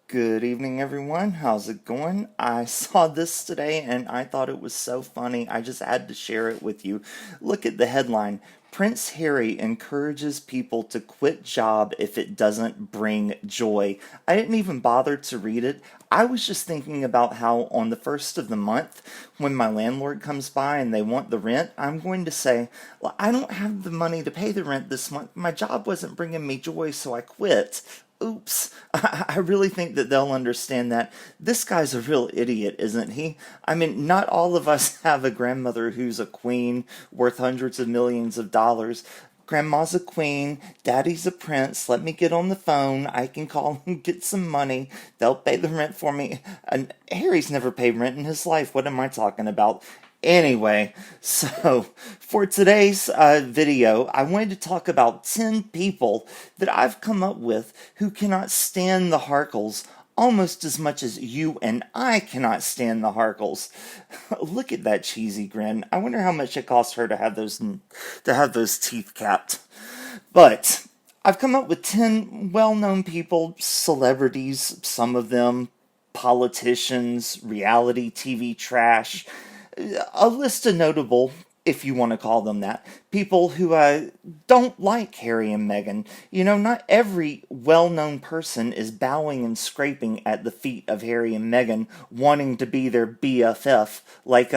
Good evening, everyone. How's it going? I saw this today and I thought it was so funny. I just had to share it with you. Look at the headline. Prince Harry encourages people to quit job if it doesn't bring joy. I didn't even bother to read it. I was just thinking about how on the first of the month, when my landlord comes by and they want the rent, I'm going to say, well, I don't have the money to pay the rent this month. My job wasn't bringing me joy, so I quit. Oops. I really think that they'll understand that. This guy's a real idiot, isn't he? I mean, not all of us have a grandmother who's a queen worth hundreds of millions of dollars. Grandma's a queen, daddy's a prince. Let me get on the phone. I can call and get some money. They'll pay the rent for me. And Harry's never paid rent in his life. What am I talking about? Anyway, so for today's video, I wanted to talk about 10 people that I've come up with who cannot stand the Harkles almost as much as you and I cannot stand the Harkles. Look at that cheesy grin. I wonder how much it cost her to have those teeth capped. But I've come up with 10 well-known people, celebrities, some of them politicians, reality TV trash, a list of notable, if you want to call them that, people who don't like Harry and Meghan. You know, not every well known person is bowing and scraping at the feet of Harry and Meghan, wanting to be their BFF, like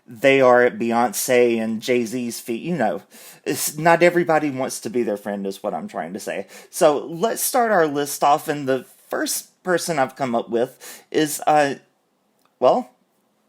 they are at Beyonce and Jay-Z's feet. You know, it's not everybody wants to be their friend, is what I'm trying to say. So let's start our list off, and the first person I've come up with is, well,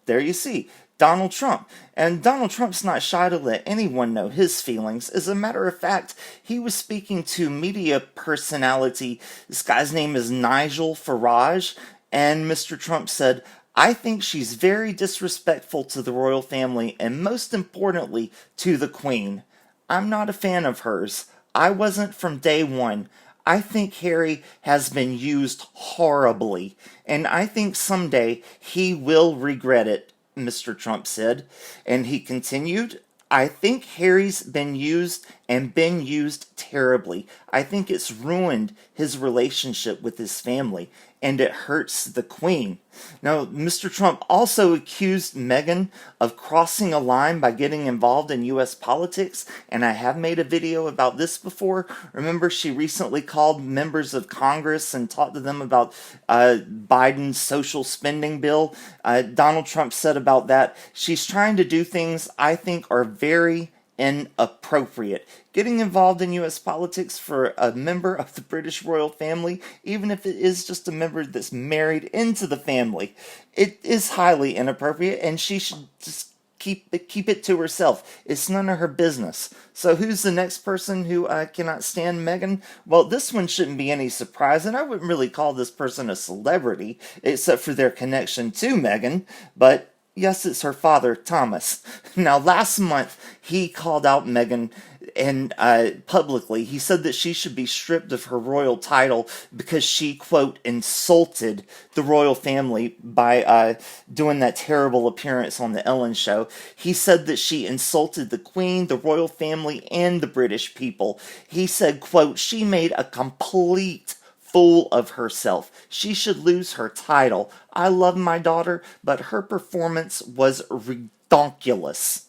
there you see, Donald Trump. And Donald Trump's not shy to let anyone know his feelings. As a matter of fact, he was speaking to media personality. This guy's name is Nigel Farage. And Mr. Trump said, I think she's very disrespectful to the royal family and most importantly to the Queen. I'm not a fan of hers. I wasn't from day one. I think Harry has been used horribly, and I think someday he will regret it, Mr. Trump said. And he continued, I think Harry's been used and been used terribly. I think it's ruined his relationship with his family, and it hurts the Queen. Now, Mr. Trump also accused Meghan of crossing a line by getting involved in U.S. politics, and I have made a video about this before. Remember, she recently called members of Congress and talked to them about Biden's social spending bill. Donald Trump said about that, she's trying to do things I think are very inappropriate. Getting involved in U.S. politics for a member of the British royal family, even if it is just a member that's married into the family, it is highly inappropriate, and she should just keep it to herself. It's none of her business. So who's the next person who cannot stand Meghan? Well, this one shouldn't be any surprise, and I wouldn't really call this person a celebrity, except for their connection to Meghan, but yes, it's her father, Thomas. Now, last month, he called out Meghan and publicly. He said that she should be stripped of her royal title because she, quote, insulted the royal family by doing that terrible appearance on the Ellen show. He said that she insulted the Queen, the royal family, and the British people. He said, quote, she made a complete fool of herself. She should lose her title. I love my daughter, but her performance was redonkulous.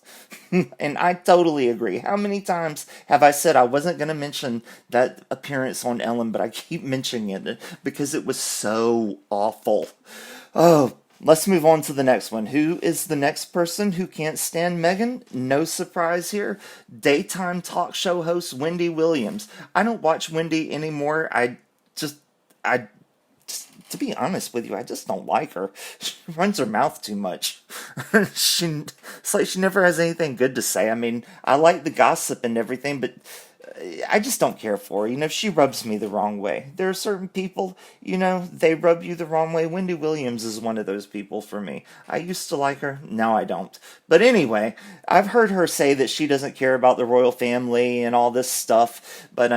And I totally agree. How many times have I said I wasn't going to mention that appearance on Ellen, but I keep mentioning it because it was so awful. Oh, let's move on to the next one. Who is the next person who can't stand Meghan? No surprise here. Daytime talk show host Wendy Williams. I don't watch Wendy anymore. I to be honest with you, I just don't like her. She runs her mouth too much. It's like she never has anything good to say. I mean, I like the gossip and everything, but I just don't care for her. You know, she rubs me the wrong way. There are certain people, you know, they rub you the wrong way. Wendy Williams is one of those people for me. I used to like her, now I don't. But anyway, I've heard her say that she doesn't care about the royal family and all this stuff, but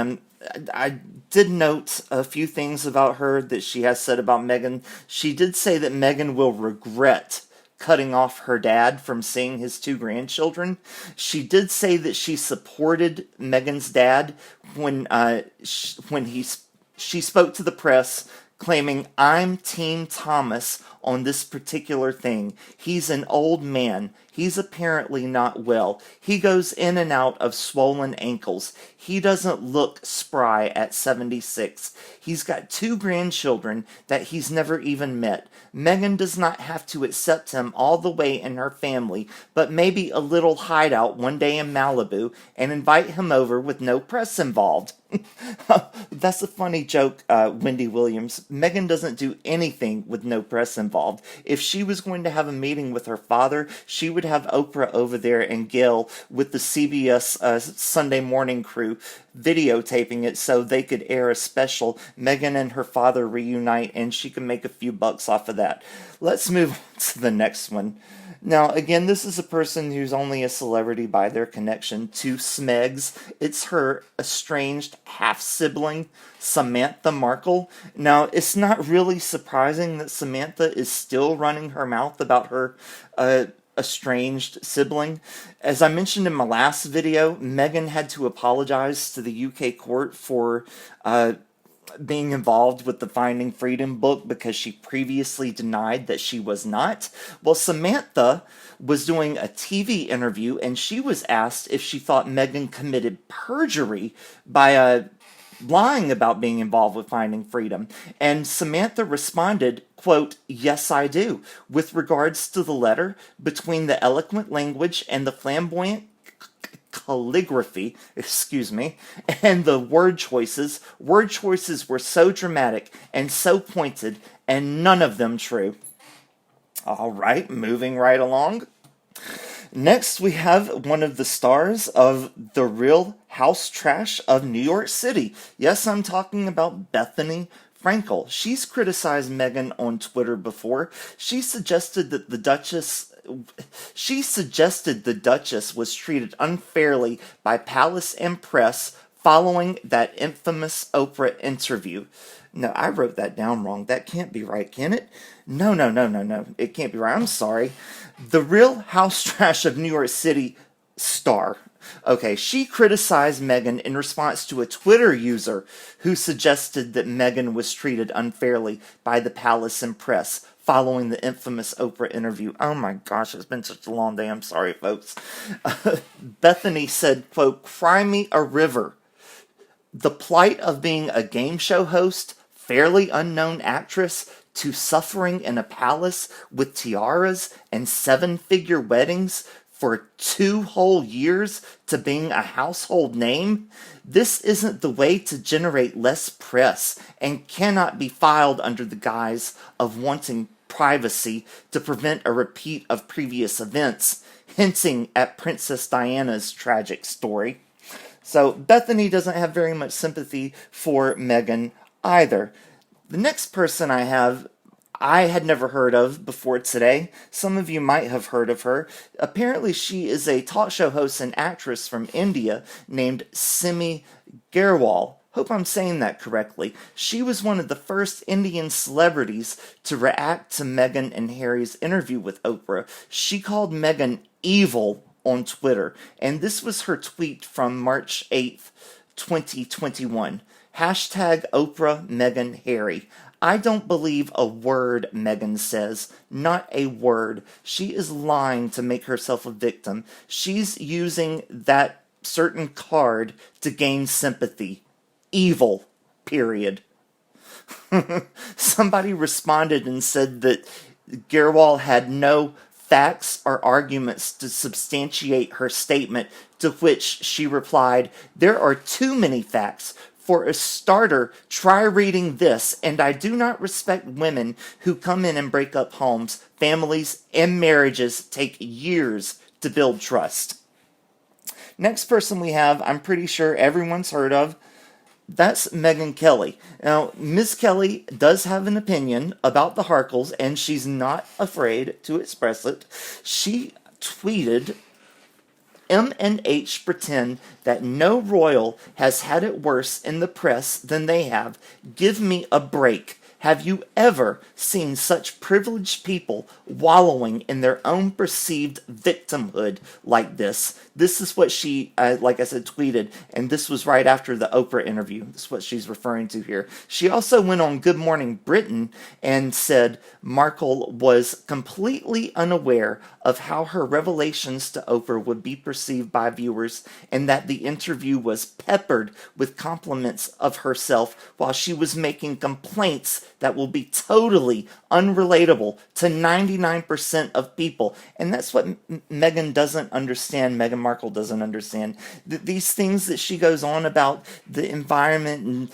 I did note a few things about her that she has said about Meghan. She did say that Meghan will regret cutting off her dad from seeing his two grandchildren. She did say that she supported Meghan's dad when she spoke to the press claiming, "I'm Team Thomas on this particular thing. He's an old man. He's apparently not well. He goes in and out of swollen ankles. He doesn't look spry at 76. He's got 2 grandchildren that he's never even met. Meghan does not have to accept him all the way in her family, but maybe a little hideout one day in Malibu and invite him over with no press involved." That's a funny joke, Wendy Williams. Meghan doesn't do anything with no press involved. If she was going to have a meeting with her father, she would have Oprah over there and Gail with the CBS Sunday morning crew videotaping it so they could air a special Meghan and her father reunite, and she can make a few bucks off of that. Let's move on to the next one. Now, again, this is a person who's only a celebrity by their connection to Smegs. It's her estranged half-sibling, Samantha Markle. Now, it's not really surprising that Samantha is still running her mouth about her estranged sibling. As I mentioned in my last video, Meghan had to apologize to the UK court for being involved with the Finding Freedom book because she previously denied that she was not. Well, Samantha was doing a TV interview and she was asked if she thought Meghan committed perjury by lying about being involved with Finding Freedom. And Samantha responded, quote, "Yes, I do. With regards to the letter, between the eloquent language and the flamboyant calligraphy, and the word choices were so dramatic and so pointed, and none of them true." All right, moving right along. Next, we have one of the stars of The Real House Trash of New York City. Yes, I'm talking about Bethany Frankel. She's criticized Meghan on Twitter before. She suggested the Duchess was treated unfairly by palace and press following that infamous Oprah interview. No, I wrote that down wrong. That can't be right, can it? No. It can't be right. I'm sorry. The Real House Trash of New York City star. Okay, she criticized Meghan in response to a Twitter user who suggested that Meghan was treated unfairly by the palace and press following the infamous Oprah interview. Oh my gosh, it's been such a long day. I'm sorry, folks. Bethany said, quote, "Cry me a river. The plight of being a game show host, fairly unknown actress, to suffering in a palace with tiaras and 7-figure weddings for 2 whole years to being a household name. This isn't the way to generate less press and cannot be filed under the guise of wanting privacy to prevent a repeat of previous events," hinting at Princess Diana's tragic story. So Bethany doesn't have very much sympathy for Meghan either. The next person I had never heard of before today. Some of you might have heard of her. Apparently she is a talk show host and actress from India named Simi Gerwal. Hope I'm saying that correctly. She was one of the first Indian celebrities to react to Meghan and Harry's interview with Oprah. She called Meghan evil on Twitter, and this was her tweet from March 8th, 2021. Hashtag Oprah, Meghan, Harry. "I don't believe a word Meghan says. Not a word. She is lying to make herself a victim. She's using that certain card to gain sympathy. Evil. Period." Somebody responded and said that Gerwal had no facts or arguments to substantiate her statement, to which she replied, "There are too many facts. For a starter, try reading this, and I do not respect women who come in and break up homes, families, and marriages take years to build trust." Next person we have, I'm pretty sure everyone's heard of. That's Megyn Kelly. Now, Miss Kelly does have an opinion about the Harkles, and she's not afraid to express it. She tweeted, "M&H pretend that no royal has had it worse in the press than they have. Give me a break. Have you ever seen such privileged people wallowing in their own perceived victimhood like this? This is what she, like I said, tweeted, and this was right after the Oprah interview. This is what she's referring to here. She also went on Good Morning Britain and said Markle was completely unaware of how her revelations to Oprah would be perceived by viewers, and that the interview was peppered with compliments of herself while she was making complaints that will be totally unrelatable to 99% of people. And that's what Meghan doesn't understand. Meghan Markle doesn't understand. These things that she goes on about the environment and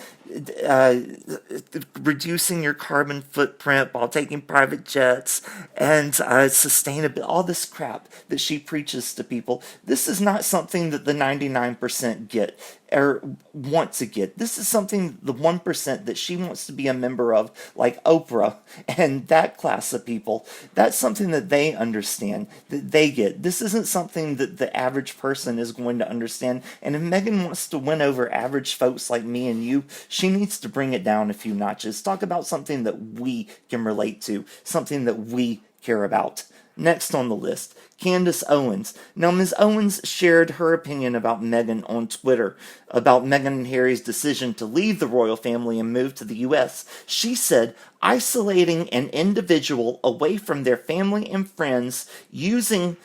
reducing your carbon footprint while taking private jets and sustainability, all this crap that she preaches to people. This is not something that the 99% get or want to get. This is something, the 1% that she wants to be a member of, like Oprah and that class of people. That's something that they understand, that they get. This isn't something that the average person is going to understand. And if Meghan wants to win over average folks like me and you, she needs to bring it down a few notches. Talk about something that we can relate to, something that we care about. Next on the list, Candace Owens. Now, Ms. Owens shared her opinion about Meghan on Twitter, about Meghan and Harry's decision to leave the royal family and move to the U.S. She said, isolating an individual away from their family and friends, using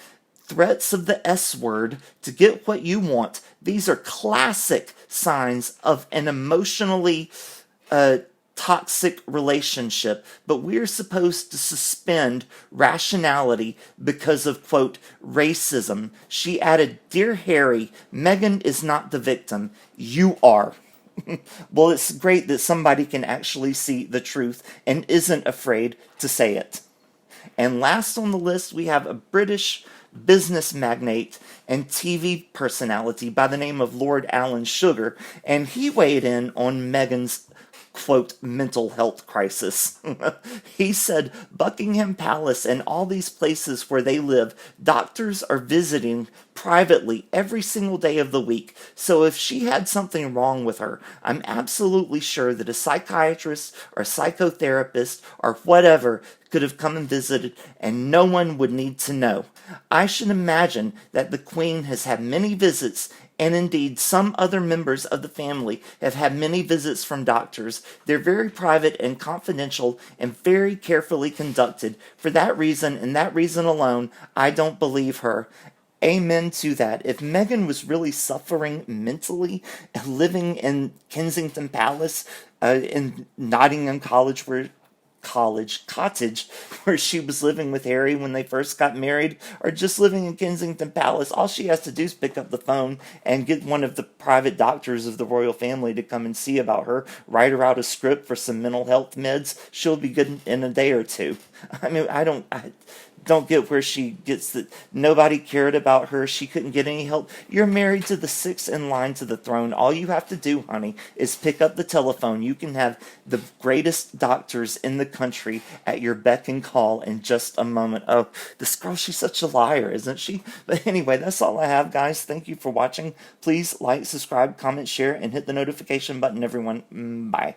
threats of the S word to get what you want, these are classic signs of an emotionally toxic relationship, but we're supposed to suspend rationality because of, quote, racism. She added, Dear Harry, Meghan is not the victim. You are. Well, it's great that somebody can actually see the truth and isn't afraid to say it. And last on the list, we have a British business magnate and TV personality by the name of Lord Alan Sugar, and he weighed in on Meghan's, quote, mental health crisis. He said Buckingham Palace and all these places where they live, doctors are visiting privately every single day of the week. So if she had something wrong with her, I'm absolutely sure that a psychiatrist or psychotherapist or whatever could have come and visited and no one would need to know. I should imagine that the Queen has had many visits, and indeed some other members of the family have had many visits from doctors. They're very private and confidential and very carefully conducted. For that reason and that reason alone, I don't believe her. Amen to that. If Meghan was really suffering mentally, living in Kensington Palace, in Nottingham Cottage where she was living with Harry when they first got married, or just living in Kensington Palace, all she has to do is pick up the phone and get one of the private doctors of the royal family to come and see about her, write her out a script for some mental health meds. She'll be good in a day or two. I mean, I don't get where she gets that nobody cared about her. She couldn't get any help. You're married to the sixth in line to the throne. All you have to do, honey, is pick up the telephone. You can have the greatest doctors in the country at your beck and call in just a moment. Oh, this girl, she's such a liar, isn't she? But anyway, that's all I have, guys. Thank you for watching. Please like, subscribe, comment, share, and hit the notification button, everyone. Bye.